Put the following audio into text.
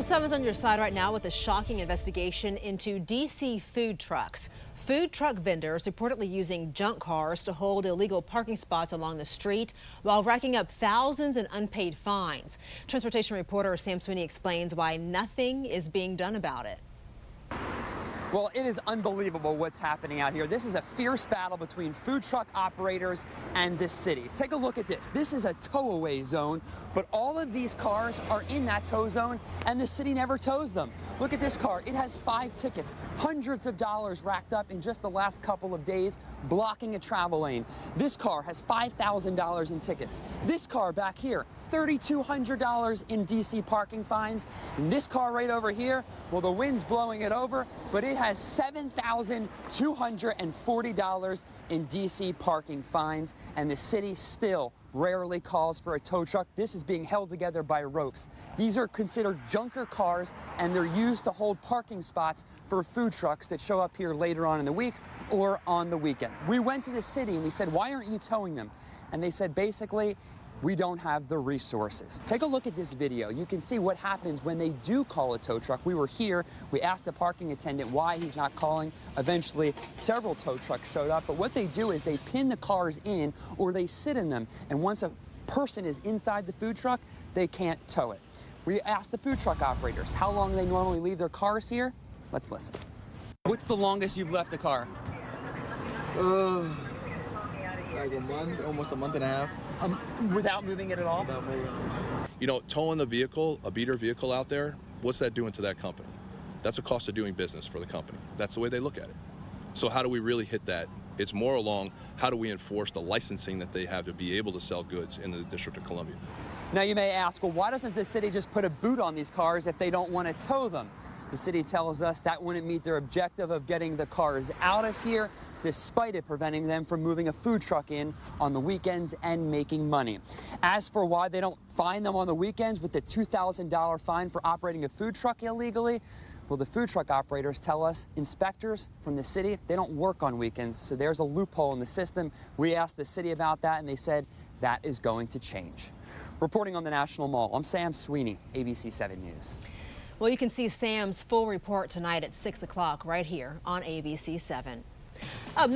7's on your side right now with a shocking investigation into D.C. food trucks. Food truck vendors reportedly using junk cars to hold illegal parking spots along the street while racking up thousands in unpaid fines. Transportation reporter Sam Sweeney explains why nothing is being done about it. Well, it is unbelievable what's happening out here. This is a fierce battle between food truck operators and this city. Take a look at this. This is a tow-away zone, but all of these cars are in that tow zone, and the city never tows them. Look at this car. It has 5 tickets, hundreds of dollars racked up in just the last couple of days, blocking a travel lane. This car has $5,000 in tickets. This car back here, $3,200 in D.C. parking fines. And this car right over here, well, the wind's blowing it over, but it has $7,240 in D.C. parking fines, and the city still rarely calls for a tow truck. This is being held together by ropes. These are considered junker cars, and they're used to hold parking spots for food trucks that show up here later on in the week or on the weekend. We went to the city and we said, why aren't you towing them? And they said, basically, we don't have the resources. Take a look at this video. You can see what happens when they do call a tow truck. We were here. We asked the parking attendant why he's not calling. Eventually, several tow trucks showed up. But what they do is they pin the cars in or they sit in them. And once a person is inside the food truck, they can't tow it. We asked the food truck operators how long they normally leave their cars here. Let's listen. What's the longest you've left a car? Like a month, almost a month and a half. Without moving it at all? Without moving. You know, towing a vehicle, a beater vehicle out there, what's that doing to that company? That's a cost of doing business for the company. That's the way they look at it. So how do we really hit that? It's more along how do we enforce the licensing that they have to be able to sell goods in the District of Columbia. Now you may ask, well, why doesn't the city just put a boot on these cars if they don't want to tow them? The city tells us that wouldn't meet their objective of getting the cars out of here, despite it preventing them from moving a food truck in on the weekends and making money. As for why they don't fine them on the weekends with the $2,000 fine for operating a food truck illegally, well, the food truck operators tell us inspectors from the city, they don't work on weekends, so there's a loophole in the system. We asked the city about that, and they said that is going to change. Reporting on the National Mall, I'm Sam Sweeney, ABC 7 News. Well, you can see Sam's full report tonight at 6 o'clock right here on ABC 7.